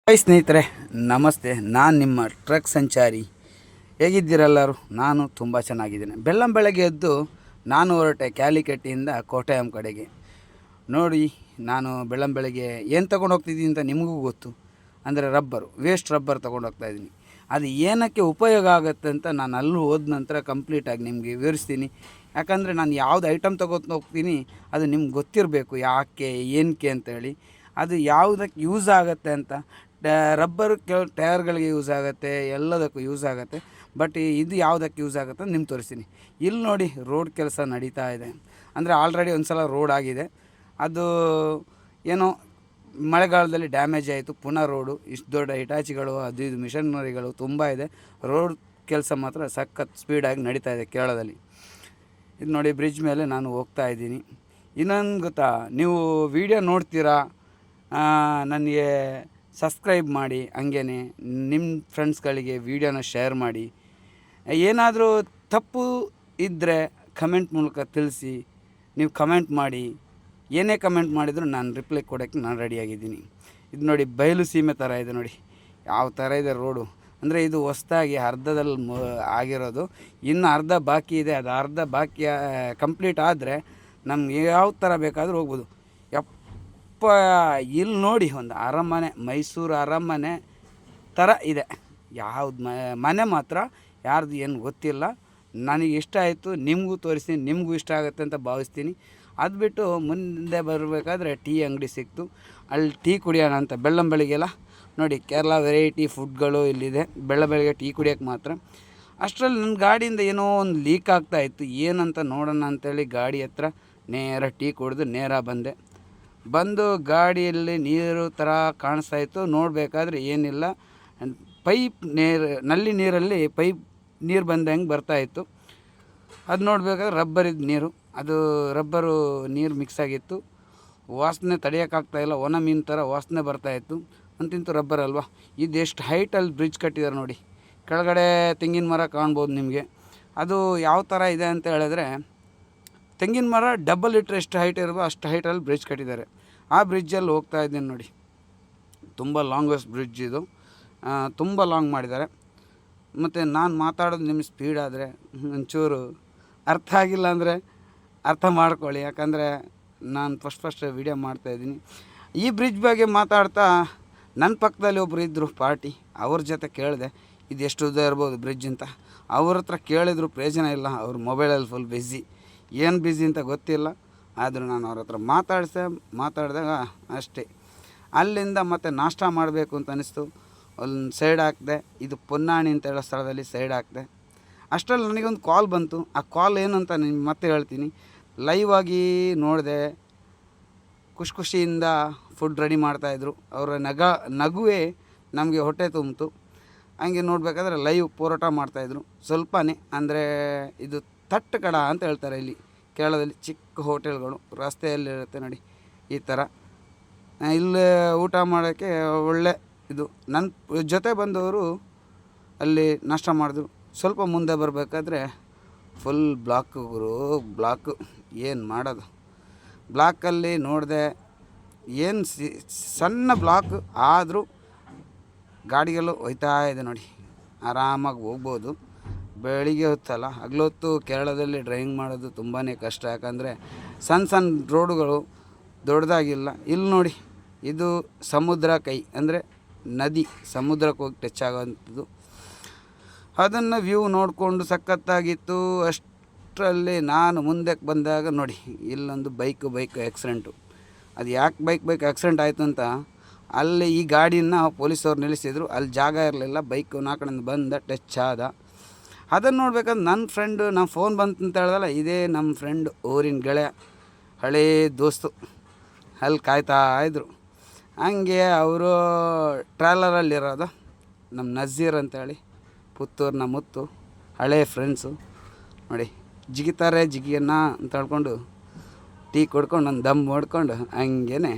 Hi ಸ್ನೇಹಿತರೆ, ನಮಸ್ತೆ. ನಾನು ನಿಮ್ಮ ಟ್ರಕ್ ಸಂಚಾರಿ. ಹೇಗಿದ್ದೀರೆಲ್ಲರೂ? ನಾನು ತುಂಬ ಚೆನ್ನಾಗಿದ್ದೇನೆ. ಬೆಳ್ಳಂಬೆಳಗ್ಗೆ ಎದ್ದು ನಾನು ಹೊರಟೆ ಕ್ಯಾಲಿಕಟ್ಟಿಯಿಂದ ಕೋಟಯಂ ಕಡೆಗೆ. ನೋಡಿ, ನಾನು ಬೆಳ್ಳಂಬೆಳಗ್ಗೆ ಏನು ತೊಗೊಂಡು ಹೋಗ್ತಿದ್ದೀನಿ ಅಂತ ನಿಮಗೂ ಗೊತ್ತು. ಅಂದರೆ ವೇಸ್ಟ್ ರಬ್ಬರ್ ತೊಗೊಂಡು ಹೋಗ್ತಾಯಿದ್ದೀನಿ. ಅದು ಏನಕ್ಕೆ ಉಪಯೋಗ ಆಗುತ್ತೆ ಅಂತ ನಾನು ಅಲ್ಲಿ ಹೋದ ನಂತರ ಕಂಪ್ಲೀಟಾಗಿ ನಿಮಗೆ ವಿವರಿಸ್ತೀನಿ. ಯಾಕಂದರೆ ನಾನು ಯಾವ್ದು ಐಟಮ್ ತೊಗೊಂಡು ಹೋಗ್ತೀನಿ ಅದು ನಿಮ್ಗೆ ಗೊತ್ತಿರಬೇಕು, ಯಾಕೆ ಏನಕ್ಕೆ ಅಂತೇಳಿ. ಅದು ಯಾವುದಕ್ಕೆ ಯೂಸ್ ಆಗುತ್ತೆ ಅಂತ. ರಬ್ಬರು ಟೈರ್ಗಳಿಗೆ ಯೂಸ್ ಆಗುತ್ತೆ, ಎಲ್ಲದಕ್ಕೂ ಯೂಸ್ ಆಗುತ್ತೆ. ಬಟ್ ಇದು ಯಾವುದಕ್ಕೆ ಯೂಸ್ ಆಗುತ್ತೆ ಅಂತ ನಿಮ್ಗೆ ತೋರಿಸ್ತೀನಿ. ಇಲ್ಲಿ ನೋಡಿ, ರೋಡ್ ಕೆಲಸ ನಡೀತಾ ಇದೆ. ಅಂದರೆ ಆಲ್ರೆಡಿ ಒಂದು ಸಲ ರೋಡ್ ಆಗಿದೆ. ಅದು ಏನೋ ಮಳೆಗಾಲದಲ್ಲಿ ಡ್ಯಾಮೇಜ್ ಆಯಿತು. ಪುನಃ ರೋಡು ಇಷ್ಟು ದೊಡ್ಡ ಹಿಟಾಚಿಗಳು ಅದು ಇದು ಮಿಷನರಿಗಳು ತುಂಬ ಇದೆ. ರೋಡ್ ಕೆಲಸ ಮಾತ್ರ ಸಖತ್ ಸ್ಪೀಡಾಗಿ ನಡೀತಾ ಇದೆ ಕೇರಳದಲ್ಲಿ. ಇದು ನೋಡಿ, ಬ್ರಿಡ್ಜ್ ಮೇಲೆ ನಾನು ಹೋಗ್ತಾ ಇದ್ದೀನಿ. ಇನ್ನೊಂದು ಗೊತ್ತಾ, ನೀವು ವಿಡಿಯೋ ನೋಡ್ತೀರಾ, ನನಗೆ ಸಬ್ಸ್ಕ್ರೈಬ್ ಮಾಡಿ, ಹಂಗೇ ನಿಮ್ಮ ಫ್ರೆಂಡ್ಸ್ಗಳಿಗೆ ವೀಡಿಯೋನ ಶೇರ್ ಮಾಡಿ. ಏನಾದರೂ ತಪ್ಪು ಇದ್ದರೆ ಕಮೆಂಟ್ ಮೂಲಕ ತಿಳಿಸಿ. ನೀವು ಕಮೆಂಟ್ ಮಾಡಿ, ಏನೇ ಕಮೆಂಟ್ ಮಾಡಿದರೂ ನಾನು ರಿಪ್ಲೈ ಕೊಡೋಕ್ಕೆ ನಾನು ರೆಡಿಯಾಗಿದ್ದೀನಿ. ಇದು ನೋಡಿ, ಬಯಲು ಸೀಮೆ ಥರ ಇದೆ ನೋಡಿ, ಯಾವ ಥರ ಇದೆ ರೋಡು. ಅಂದರೆ ಇದು ಹೊಸ್ದಾಗಿ ಅರ್ಧದಲ್ಲಿ ಆಗಿರೋದು, ಇನ್ನು ಅರ್ಧ ಬಾಕಿ ಇದೆ. ಅದು ಅರ್ಧ ಬಾಕಿ ಕಂಪ್ಲೀಟ್ ಆದರೆ ನಮ್ಗೆ ಯಾವ ಥರ ಬೇಕಾದರೂ ಹೋಗ್ಬೋದು. ಇಲ್ಲಿ ನೋಡಿ, ಒಂದು ಅರಮನೆ, ಮೈಸೂರು ಅರಮನೆ ಥರ ಇದೆ. ಯಾವ್ದು ಮನೆ ಮಾತ್ರ ಯಾರ್ದು ಏನು ಗೊತ್ತಿಲ್ಲ. ನನಗೆ ಇಷ್ಟ ಆಯಿತು, ನಿಮಗೂ ತೋರಿಸ್ತೀನಿ, ನಿಮಗೂ ಇಷ್ಟ ಆಗುತ್ತೆ ಅಂತ ಭಾವಿಸ್ತೀನಿ. ಅದು ಬಿಟ್ಟು ಮುಂದೆ ಬರಬೇಕಾದ್ರೆ ಟೀ ಅಂಗಡಿ ಸಿಕ್ತು. ಅಲ್ಲಿ ಟೀ ಕುಡಿಯೋಣ ಅಂತ. ಬೆಳ್ಳಂಬೆಳಿಗ್ಗೆಲ್ಲ ನೋಡಿ, ಕೇರಳ ವೆರೈಟಿ ಫುಡ್ಗಳು ಇಲ್ಲಿದೆ. ಬೆಳ್ಳಂಬೆಳಿಗ್ಗೆ ಟೀ ಕುಡಿಯೋಕ್ಕೆ ಮಾತ್ರ. ಅಷ್ಟರಲ್ಲಿ ನನ್ನ ಗಾಡಿಯಿಂದ ಏನೋ ಒಂದು ಲೀಕ್ ಆಗ್ತಾಯಿತ್ತು. ಏನಂತ ನೋಡೋಣ ಅಂತೇಳಿ ಗಾಡಿ ಹತ್ರ ನೇರ ಟೀ ಕುಡಿದು ನೇರ ಬಂದು ಗಾಡಿಯಲ್ಲಿ ನೀರು ಥರ ಕಾಣಿಸ್ತಾಯಿತ್ತು. ನೋಡಬೇಕಾದ್ರೆ ಏನಿಲ್ಲ, ಪೈಪ್ ನಲ್ಲಿ ನೀರಲ್ಲಿ ಪೈಪ್ ನೀರು ಬಂದಂಗೆ ಬರ್ತಾಯಿತ್ತು. ಅದು ನೋಡಬೇಕಾದ್ರೆ ರಬ್ಬರಿದ್ದು ನೀರು, ಅದು ರಬ್ಬರು ನೀರು ಮಿಕ್ಸ್ ಆಗಿತ್ತು. ವಾಸನೆ ತಡೆಯೋಕ್ಕಾಗ್ತಾಯಿಲ್ಲ, ಒಣ ಮೀನು ಥರ ವಾಸನೆ ಬರ್ತಾಯಿತ್ತು. ಅಂತಿಂತೂ ರಬ್ಬರ್ ಅಲ್ವಾ. ಇದು ಎಷ್ಟು ಹೈಟಲ್ಲಿ ಬ್ರಿಡ್ಜ್ ಕಟ್ಟಿದ್ದಾರೆ ನೋಡಿ. ಕೆಳಗಡೆ ತೆಂಗಿನ ಮರ ಕಾಣ್ಬೋದು ನಿಮಗೆ. ಅದು ಯಾವ ಥರ ಇದೆ ಅಂತ ಹೇಳಿದ್ರೆ, ತೆಂಗಿನ ಮರ ಡಬಲ್ ಇಟ್ಟರೆ ಎಷ್ಟು ಹೈಟ್ ಇರೋದು ಅಷ್ಟು ಹೈಟಲ್ಲಿ ಬ್ರಿಡ್ಜ್ ಕಟ್ಟಿದ್ದಾರೆ. ಆ ಬ್ರಿಡ್ಜಲ್ಲಿ ಹೋಗ್ತಾ ಇದ್ದೀನಿ ನೋಡಿ. ತುಂಬ ಲಾಂಗೆಸ್ಟ್ ಬ್ರಿಡ್ಜ್ ಇದು, ತುಂಬ ಲಾಂಗ್ ಮಾಡಿದ್ದಾರೆ. ಮತ್ತು ನಾನು ಮಾತಾಡೋದು ನಿಮಗೆ ಸ್ಪೀಡ್ ಆದರೆ ಒಂಚೂರು ಅರ್ಥ ಆಗಿಲ್ಲ ಅಂದರೆ ಅರ್ಥ ಮಾಡ್ಕೊಳ್ಳಿ. ಯಾಕಂದರೆ ನಾನು ಫಸ್ಟ್ ವೀಡಿಯೋ ಮಾಡ್ತಾಯಿದ್ದೀನಿ. ಈ ಬ್ರಿಡ್ಜ್ ಬಗ್ಗೆ ಮಾತಾಡ್ತಾ ನನ್ನ ಪಕ್ಕದಲ್ಲಿ ಒಬ್ಬರು ಇದ್ದರು ಪಾರ್ಟಿ. ಅವ್ರ ಜೊತೆ ಕೇಳಿದೆ, ಇದು ಎಷ್ಟು ಉದ್ದ ಇರ್ಬೋದು ಬ್ರಿಡ್ಜ್ ಅಂತ. ಅವ್ರ ಹತ್ರ ಕೇಳಿದ್ರು ಪ್ರಯೋಜನ ಇಲ್ಲ, ಅವ್ರ ಮೊಬೈಲಲ್ಲಿ ಫುಲ್ ಬ್ಯುಸಿ. ಏನು ಬ್ಯುಸಿ ಅಂತ ಗೊತ್ತಿಲ್ಲ. ಆದರೂ ನಾನು ಅವ್ರ ಹತ್ರ ಮಾತಾಡಿದಾಗ ಅಷ್ಟೇ. ಅಲ್ಲಿಂದ ಮತ್ತೆ ನಾಷ್ಟ ಮಾಡಬೇಕು ಅಂತ ಅನ್ನಿಸ್ತು. ಒಂದು ಸೈಡ್ ಹಾಕಿದೆ. ಇದು ಪೊನ್ನಾಣಿ ಅಂತ ಹೇಳೋ ಸ್ಥಳದಲ್ಲಿ ಸೈಡ್ ಹಾಕಿದೆ. ಅಷ್ಟರಲ್ಲಿ ನನಗೊಂದು ಕಾಲ್ ಬಂತು. ಆ ಕಾಲ್ ಏನು ಅಂತ ನಿಮ್ಗೆ ಮತ್ತೆ ಹೇಳ್ತೀನಿ. ಲೈವ್ ಆಗಿ ನೋಡಿದೆ. ಖುಷಿಯಿಂದ ಫುಡ್ ರೆಡಿ ಮಾಡ್ತಾಯಿದ್ರು. ಅವರ ನಗುವೇ ನಮಗೆ ಹೊಟ್ಟೆ ತುಂಬಿತು. ಹಂಗೆ ನೋಡಬೇಕಾದ್ರೆ ಲೈವ್ ಪರೋಟ ಮಾಡ್ತಾಯಿದ್ರು. ಸ್ವಲ್ಪನೇ, ಅಂದರೆ ಇದು ತಟ್ಟು ಕಡ ಅಂತ ಹೇಳ್ತಾರೆ ಇಲ್ಲಿ ಕೇರಳದಲ್ಲಿ. ಚಿಕ್ಕ ಹೋಟೆಲ್ಗಳು ರಸ್ತೆಯಲ್ಲಿರುತ್ತೆ ನೋಡಿ, ಈ ಥರ. ಇಲ್ಲಿ ಊಟ ಮಾಡೋಕ್ಕೆ ಒಳ್ಳೆ ಇದು. ನನ್ನ ಜೊತೆ ಬಂದವರು ಅಲ್ಲಿ ನಾಷ್ಟ ಮಾಡಿದ್ರು. ಸ್ವಲ್ಪ ಮುಂದೆ ಬರಬೇಕಾದ್ರೆ ಫುಲ್ ಬ್ಲಾಕು. ಏನು ಮಾಡೋದು? ಬ್ಲಾಕಲ್ಲಿ ನೋಡಿದೆ, ಏನು ಸಣ್ಣ ಬ್ಲಾಕ್ ಆದರೂ ಗಾಡಿಗಳು ಹೋಯ್ತಾ ಇದೆ ನೋಡಿ. ಆರಾಮಾಗಿ ಹೋಗ್ಬೋದು. ಬೆಳಿಗ್ಗೆ ಹೊತ್ತಲ್ಲ, ಹಗಲೊತ್ತು ಕೇರಳದಲ್ಲಿ ಡ್ರೈವಿಂಗ್ ಮಾಡೋದು ತುಂಬಾ ಕಷ್ಟ. ಯಾಕಂದರೆ ಸಣ್ಣ ರೋಡುಗಳು ದೊಡ್ಡದಾಗಿಲ್ಲ. ಇಲ್ಲಿ ನೋಡಿ, ಇದು ಸಮುದ್ರ ಕೈ, ಅಂದರೆ ನದಿ ಸಮುದ್ರಕ್ಕೆ ಹೋಗಿ ಟಚ್ ಆಗೋವಂಥದ್ದು. ಅದನ್ನು ವ್ಯೂ ನೋಡಿಕೊಂಡು ಸಖತ್ತಾಗಿತ್ತು. ಅಷ್ಟರಲ್ಲಿ ನಾನು ಮುಂದಕ್ಕೆ ಬಂದಾಗ ನೋಡಿ, ಇಲ್ಲೊಂದು ಬೈಕ್ ಆ್ಯಕ್ಸಿಡೆಂಟು. ಅದು ಯಾಕೆ ಬೈಕ್ ಆ್ಯಕ್ಸಿಡೆಂಟ್ ಆಯಿತು ಅಂತ ಅಲ್ಲಿ ಈ ಗಾಡಿನ ಪೊಲೀಸವ್ರು ನಿಲ್ಲಿಸಿದ್ರು. ಅಲ್ಲಿ ಜಾಗ ಇರಲಿಲ್ಲ, ಬೈಕು ನಾಲ್ಕಡೆಯಿಂದ ಬಂದ ಟಚ್ ಆದ. ಅದನ್ನು ನೋಡ್ಬೇಕಾದ್ರೆ ನಾನು ಫೋನ್ ಬಂತು ಅಂತ ಹೇಳ್ದಲ್ಲ, ಇದೇ ನಮ್ಮ ಫ್ರೆಂಡ್, ಊರಿನ ಗೆಳೆಯ, ಹಳೇ ದೋಸ್ತು. ಅಲ್ಲಿ ಕಾಯ್ತಾಯಿದ್ರು. ಹಂಗೆ ಅವರು ಟ್ರಾಲರಲ್ಲಿರೋದು ನಮ್ಮ ನಜೀರ್ ಅಂತೇಳಿ, ಪುತ್ತೂರಿನ ಮುತ್ತು, ಹಳೇ ಫ್ರೆಂಡ್ಸು ನೋಡಿ. ಜಿಗಿಯನ್ನ ಅಂತ ಹೇಳ್ಕೊಂಡು ಟೀ ಕೊಡ್ಕೊಂಡು ಒಂದು ದಮ್ ಹೊಡ್ಕೊಂಡು ಹಂಗೇ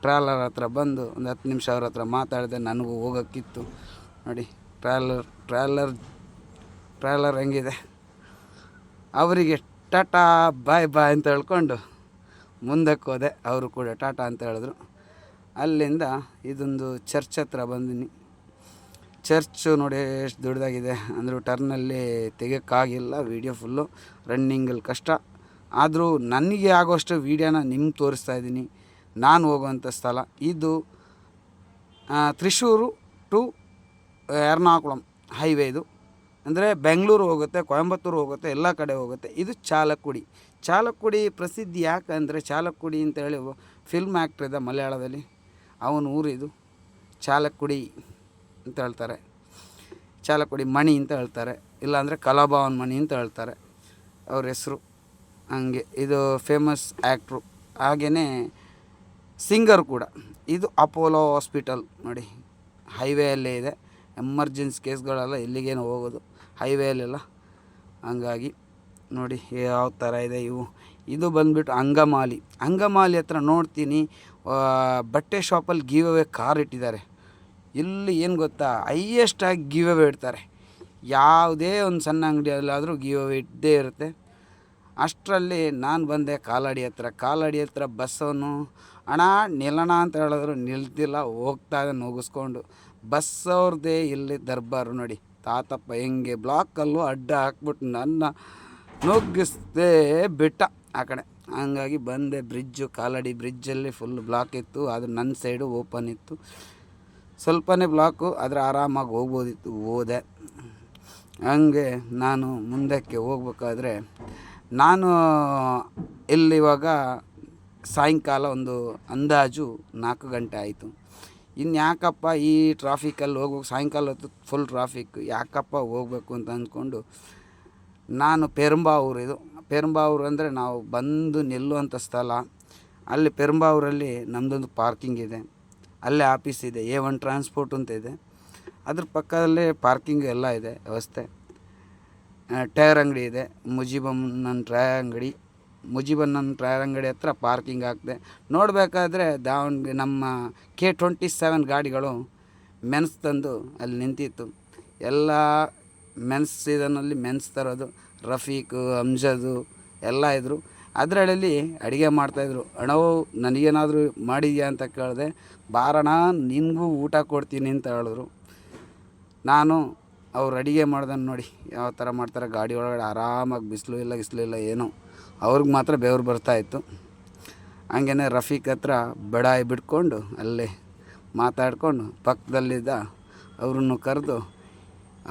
ಟ್ರಾಲರ್ ಹತ್ರ ಬಂದು ಒಂದು 10 ನಿಮಿಷ ಅವ್ರ ಹತ್ರ ಮಾತಾಡಿದೆ. ನನಗೂ ಹೋಗೋಕ್ಕಿತ್ತು ನೋಡಿ. ಟ್ರಾಲರ್ ಹೆಂಗಿದೆ. ಅವರಿಗೆ ಟಾಟಾ ಬಾಯ್ ಅಂತ ಹೇಳ್ಕೊಂಡು ಮುಂದಕ್ಕೆ ಹೋದೆ. ಅವರು ಕೂಡ ಟಾಟಾ ಅಂತ ಹೇಳಿದ್ರು. ಅಲ್ಲಿಂದ ಇದೊಂದು ಚರ್ಚ್ ಹತ್ರ ಬಂದಿನಿ. ಚರ್ಚು ನೋಡಿ ಎಷ್ಟು ದೊಡ್ಡದಾಗಿದೆ ಅಂದರೂ ಟರ್ನಲ್ಲಿ ತೆಗಿಯೋಕ್ಕಾಗಿಲ್ಲ. ವೀಡಿಯೋ ಫುಲ್ಲು ರನ್ನಿಂಗಲ್ಲಿ ಕಷ್ಟ. ಆದರೂ ನನಗೆ ಆಗೋಷ್ಟು ವೀಡಿಯೋನ ನಿಮ್ಗೆ ತೋರಿಸ್ತಾ ಇದ್ದೀನಿ. ನಾನು ಹೋಗುವಂಥ ಸ್ಥಳ ಇದು ತ್ರಿಶೂರು ಟು ಎರ್ನಾಕುಳಂ ಹೈವೇ. ಇದು ಅಂದರೆ ಬೆಂಗಳೂರು ಹೋಗುತ್ತೆ, ಕೊಯಂಬತ್ತೂರು ಹೋಗುತ್ತೆ, ಎಲ್ಲ ಕಡೆ ಹೋಗುತ್ತೆ. ಇದು ಚಾಲಕ್ಕುಡಿ. ಚಾಲಕ್ಕುಡಿ ಪ್ರಸಿದ್ಧಿ ಯಾಕಂದರೆ ಚಾಲಕ್ಕುಡಿ ಅಂತೇಳಿ ಫಿಲ್ಮ್ ಆ್ಯಕ್ಟ್ರ್ ಇದೆ ಮಲಯಾಳದಲ್ಲಿ, ಅವನ ಊರಿದು ಚಾಲಕ್ಕುಡಿ ಅಂತ ಹೇಳ್ತಾರೆ. ಚಾಲಕ್ಕುಡಿ ಮಣಿ ಅಂತ ಹೇಳ್ತಾರೆ, ಇಲ್ಲಾಂದರೆ ಕಲಾಭವನ್ ಮಣಿ ಅಂತ ಹೇಳ್ತಾರೆ ಅವ್ರ ಹೆಸರು. ಹಂಗೆ ಇದು ಫೇಮಸ್ ಆ್ಯಕ್ಟ್ರು, ಹಾಗೆಯೇ ಸಿಂಗರ್ ಕೂಡ. ಇದು ಅಪೋಲೋ ಹಾಸ್ಪಿಟಲ್ ನೋಡಿ, ಹೈವೇಯಲ್ಲೇ ಇದೆ. ಎಮರ್ಜೆನ್ಸಿ ಕೇಸ್ಗಳೆಲ್ಲ ಇಲ್ಲಿಗೇನು ಹೋಗೋದು, ಹೈವೇಯಲ್ಲೆಲ್ಲ. ಹಂಗಾಗಿ ನೋಡಿ ಯಾವ ಥರ ಇದೆ ಇವು. ಇದು ಬಂದುಬಿಟ್ಟು ಅಂಗಮಾಲಿ. ಅಂಗಮಾಲಿ ಹತ್ರ ನೋಡ್ತೀನಿ ಬಟ್ಟೆ ಶಾಪಲ್ಲಿ ಗಿವ್ ಅವೇ ಕಾರ್ ಇಟ್ಟಿದ್ದಾರೆ. ಇಲ್ಲಿ ಏನು ಗೊತ್ತಾ, ಹೈಯೆಸ್ಟಾಗಿ ಗಿವ್ ಅವೇ ಇಡ್ತಾರೆ. ಯಾವುದೇ ಒಂದು ಸಣ್ಣ ಅಂಗಡಿಯಲ್ಲಾದರೂ ಗಿವ್ ಅವೇ ಇದ್ದೇ ಇರುತ್ತೆ. ಅಷ್ಟರಲ್ಲಿ ನಾನು ಬಂದೆ ಕಾಲಡಿ ಹತ್ರ. ಬಸ್ಸವನು ಅಣ್ಣ ನಿಲ್ಲಣ ಅಂತ ಹೇಳಿದ್ರು ನಿಲ್ತಿಲ್ಲ, ಹೋಗ್ತಾ ಇದೆ ನುಗ್ಗಿಸ್ಕೊಂಡು. ಬಸ್ ಅವ್ರದ್ದೇ ಇಲ್ಲಿ ದರ್ಬಾರು ನೋಡಿ. ತಾತಪ್ಪ ಹೆಂಗೆ ಬ್ಲಾಕಲ್ಲೂ ಅಡ್ಡ ಹಾಕ್ಬಿಟ್ಟು ನನ್ನ ನುಗ್ಗಿಸ್ದೇ ಬಿಟ್ಟ ಆ ಕಡೆ. ಹಂಗಾಗಿ ಬಂದೆ ಕಾಲಡಿ ಬ್ರಿಡ್ಜಲ್ಲಿ ಫುಲ್ ಬ್ಲಾಕ್ ಇತ್ತು. ಅದು ನನ್ನ ಸೈಡು ಓಪನ್ ಇತ್ತು, ಸ್ವಲ್ಪನೇ ಬ್ಲಾಕು, ಆದರೆ ಆರಾಮಾಗಿ ಹೋಗ್ಬೋದಿತ್ತು. ಹೋದೆ. ಹಂಗೆ ನಾನು ಮುಂದಕ್ಕೆ ಹೋಗ್ಬೇಕಾದ್ರೆ ನಾನು ಇಲ್ಲಿವಾಗ ಸಾಯಂಕಾಲ ಒಂದು ಅಂದಾಜು 4 ಗಂಟೆ ಆಯಿತು. ಇನ್ನು ಯಾಕಪ್ಪ ಈ ಟ್ರಾಫಿಕಲ್ಲಿ ಹೋಗ್ಬೇಕು, ಸಾಯಂಕಾಲ ಹೊತ್ತು ಫುಲ್ ಟ್ರಾಫಿಕ್, ಯಾಕಪ್ಪ ಹೋಗ್ಬೇಕು ಅಂತ ಅಂದ್ಕೊಂಡು ನಾನು ಪೆರುಂಬಾವೂರು ಅಂದರೆ ನಾವು ಬಂದು ನಿಲ್ಲುವಂಥ ಸ್ಥಳ. ಅಲ್ಲಿ ಪೆರುಂಬಾವೂರಲ್ಲಿ ನಮ್ಮದೊಂದು ಪಾರ್ಕಿಂಗ್ ಇದೆ, ಅಲ್ಲೇ ಆಫೀಸ್ ಇದೆ, A1 ಟ್ರಾನ್ಸ್ಪೋರ್ಟ್ ಅಂತ ಇದೆ. ಅದ್ರ ಪಕ್ಕದಲ್ಲೇ ಪಾರ್ಕಿಂಗ್ ಎಲ್ಲ ಇದೆ ವ್ಯವಸ್ಥೆ. ಟೈರ್ ಅಂಗಡಿ ಇದೆ, ಮುಜಿಬಣ್ಣನ ಟೈರ್ ಅಂಗಡಿ ಹತ್ರ ಪಾರ್ಕಿಂಗ್ ಹಾಕಿದೆ. ನೋಡಬೇಕಾದ್ರೆ ದಾವಣಗೆರೆ ನಮ್ಮ K27 ಗಾಡಿಗಳು ಮೆನ್ಸ್ ತಂದು ಅಲ್ಲಿ ನಿಂತಿತ್ತು. ಎಲ್ಲ ಮೆನ್ಸ್ ಸೀಸನಲ್ಲಿ ಮೆನ್ಸ್ ತರೋದು. ರಫೀಕು, ಅಮ್ಜದು ಎಲ್ಲ ಇದ್ದರು. ಅದರಲ್ಲಿ ಅಡುಗೆ ಮಾಡ್ತಾಯಿದ್ರು. ಅಣ್ಣವು ನನಗೇನಾದರೂ ಮಾಡಿದ್ಯಾ ಅಂತ ಕೇಳಿದೆ. ಬಾರಣ ನಿನಗೂ ಊಟ ಕೊಡ್ತೀನಿ ಅಂತ ಹೇಳಿದ್ರು. ನಾನು ಅವ್ರು ಅಡುಗೆ ಮಾಡ್ದನ್ನು ನೋಡಿ ಯಾವ ಥರ ಮಾಡ್ತಾರೆ. ಗಾಡಿ ಒಳಗಡೆ ಆರಾಮಾಗಿ ಬಿಸಿಲು ಇಲ್ಲ ಏನೋ, ಅವ್ರಿಗೆ ಮಾತ್ರ ಬೆವರು ಬರ್ತಾಯಿತ್ತು. ಹಂಗೇ ರಫೀಕ್ ಹತ್ರ ಬಡಾಯಿ ಬಿಟ್ಕೊಂಡು ಅಲ್ಲೇ ಮಾತಾಡ್ಕೊಂಡು ಪಕ್ಕದಲ್ಲಿದ್ದ ಅವ್ರನ್ನು ಕರೆದು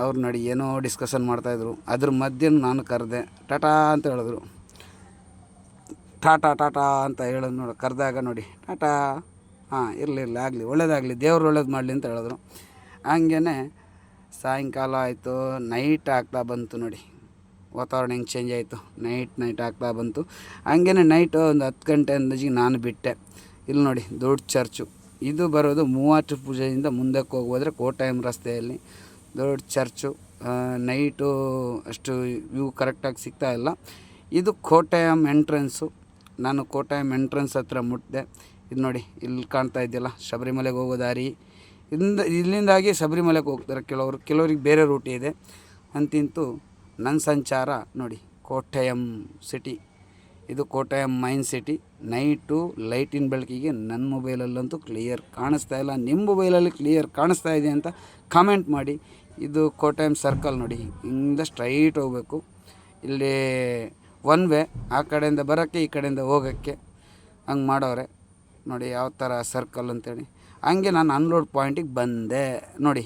ಅವ್ರು ನೋಡಿ ಏನೋ ಡಿಸ್ಕಷನ್ ಮಾಡ್ತಾಯಿದ್ರು. ಅದ್ರ ಮಧ್ಯೆ ನಾನು ಕರೆದೆ. ಟಾಟಾ ಅಂತ ಹೇಳಿದ್ರು. ಟಾಟಾ ಅಂತ ಹೇಳೋದು ನೋಡಿ. ಕರೆದಾಗ ನೋಡಿ ಟಾಟಾ, ಹಾಂ ಇರಲಿ ಆಗಲಿ, ಒಳ್ಳೇದಾಗಲಿ, ದೇವ್ರು ಒಳ್ಳೇದು ಮಾಡಲಿ ಅಂತ ಹೇಳಿದ್ರು. ಹಂಗೇ ಸಾಯಂಕಾಲ ಆಯಿತು, ನೈಟ್ ಆಗ್ತಾ ಬಂತು ನೋಡಿ. ವಾತಾವರಣ ಹೆಂಗೆ ಚೇಂಜ್ ಆಯಿತು, ನೈಟ್ ಆಗ್ತಾ ಬಂತು. ಹಂಗೇ ನೈಟು ಒಂದು 10 ಗಂಟೆ ಅಂದಾಜಿಗೆ ನಾನು ಬಿಟ್ಟೆ. ಇಲ್ಲಿ ನೋಡಿ ದೊಡ್ಡ ಚರ್ಚು. ಇದು ಬರೋದು ಮೂವಾಟು ಪೂಜೆಯಿಂದ ಮುಂದಕ್ಕೆ ಹೋಗೋದ್ರೆ ಕೋಟಯಂ ರಸ್ತೆಯಲ್ಲಿ ದೊಡ್ಡ ಚರ್ಚು. ನೈಟು ಅಷ್ಟು ವ್ಯೂ ಕರೆಕ್ಟಾಗಿ ಸಿಗ್ತಾಯಿಲ್ಲ. ಇದು ಕೋಟಯಂ ಎಂಟ್ರೆನ್ಸು. ನಾನು ಕೋಟಯಂ ಎಂಟ್ರೆನ್ಸ್ ಹತ್ರ ಮುಟ್ಟಿದೆ. ಇದು ನೋಡಿ, ಇಲ್ಲಿ ಕಾಣ್ತಾ ಇದೆಯಲ್ಲ ಶಬರಿಮಲೆಗೆ ಹೋಗೋ ದಾರಿ. ಇಲ್ಲಿಂದಾಗಿ ಶಬರಿಮಲೆಗೆ ಹೋಗ್ತಾರೆ ಕೆಲವ್ರಿಗೆ ಬೇರೆ ರೂಟ್ ಇದೆ. ಅಂತಿಂತೂ ನನ್ನ ಸಂಚಾರ ನೋಡಿ ಕೋಟಯಂ ಸಿಟಿ. ಇದು ಕೋಟಯಂ ಮೈನ್ ಸಿಟಿ. ನೈಟು ಲೈಟಿನ ಬೆಳಕಿಗೆ ನನ್ನ ಮೊಬೈಲಲ್ಲಂತೂ ಕ್ಲಿಯರ್ ಕಾಣಿಸ್ತಾ ಇಲ್ಲ. ನಿಮ್ಮ ಮೊಬೈಲಲ್ಲಿ ಕ್ಲಿಯರ್ ಕಾಣಿಸ್ತಾ ಇದೆ ಅಂತ ಕಾಮೆಂಟ್ ಮಾಡಿ. ಇದು ಕೋಟಯಂ ಸರ್ಕಲ್ ನೋಡಿ, ಹಿಂದೆ ಸ್ಟ್ರೈಟ್ ಹೋಗಬೇಕು. ಇಲ್ಲಿ 1 ವೇ, ಆ ಕಡೆಯಿಂದ ಬರೋಕ್ಕೆ ಈ ಕಡೆಯಿಂದ ಹೋಗೋಕ್ಕೆ ಹಂಗೆ ಮಾಡೋರೆ ನೋಡಿ ಯಾವ ಥರ ಸರ್ಕಲ್ ಅಂತೇಳಿ. ಹಂಗೆ ನಾನು ಅನ್ಲೋಡ್ ಪಾಯಿಂಟಿಗೆ ಬಂದೆ ನೋಡಿ.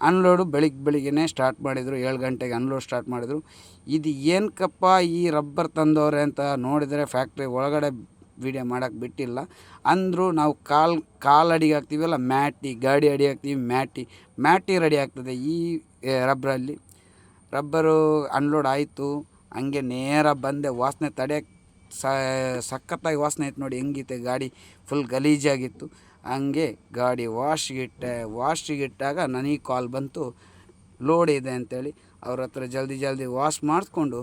ಅನ್ಲೋಡು ಬೆಳಿಗ್ಗೆ ಸ್ಟಾರ್ಟ್ ಮಾಡಿದರು. 7 ಗಂಟೆಗೆ ಅನ್ಲೋಡ್ ಸ್ಟಾರ್ಟ್ ಮಾಡಿದರು. ಇದು ಏನಕ್ಕಪ್ಪ ಈ ರಬ್ಬರ್ ತಂದವ್ರೆ ಅಂತ ನೋಡಿದರೆ ಫ್ಯಾಕ್ಟ್ರಿ ಒಳಗಡೆ ವೀಡಿಯೋ ಮಾಡೋಕ್ಕೆ ಬಿಟ್ಟಿಲ್ಲ ಅಂದರು. ನಾವು ಕಾಲು ಅಡಿಗೆ ಹಾಕ್ತೀವಲ್ಲ ಮ್ಯಾಟಿ, ಗಾಡಿ ಅಡಿ ಹಾಕ್ತೀವಿ ಮ್ಯಾಟಿ ರೆಡಿ ಆಗ್ತದೆ ಈ ರಬ್ಬರು ಅನ್ಲೋಡ್ ಆಯಿತು. ಹಂಗೆ ನೇರ ಬಂದೆ. ವಾಸನೆ ತಡೆಯೋಕ್ಕೆ ಸಖತ್ತಾಗಿ ವಾಸನೆ ಆಯ್ತು ನೋಡಿ. ಹೆಂಗಿತ್ತೆ ಗಾಡಿ, ಫುಲ್ ಗಲೀಜಾಗಿತ್ತು. ಹಂಗೆ ಗಾಡಿ ವಾಶಿಗಿಟ್ಟಾಗ ನನಗೆ ಕಾಲ್ ಬಂತು, ಲೋಡ್ ಇದೆ ಅಂಥೇಳಿ. ಅವ್ರ ಹತ್ರ ಜಲ್ದಿ ವಾಶ್ ಮಾಡಿಸ್ಕೊಂಡು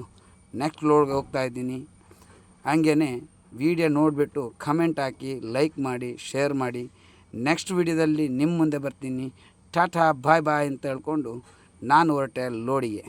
ನೆಕ್ಸ್ಟ್ ಲೋಡ್ಗೆ ಹೋಗ್ತಾಯಿದ್ದೀನಿ. ಹಂಗೇ ವೀಡಿಯೋ ನೋಡಿಬಿಟ್ಟು ಕಮೆಂಟ್ ಹಾಕಿ, ಲೈಕ್ ಮಾಡಿ, ಶೇರ್ ಮಾಡಿ. ನೆಕ್ಸ್ಟ್ ವೀಡಿಯೋದಲ್ಲಿ ನಿಮ್ಮ ಮುಂದೆ ಬರ್ತೀನಿ. ಟಾಟಾ ಬಾಯ್ ಅಂತ ಹೇಳ್ಕೊಂಡು ನಾನು ಹೊರಟೆ ಲೋಡಿಗೆ.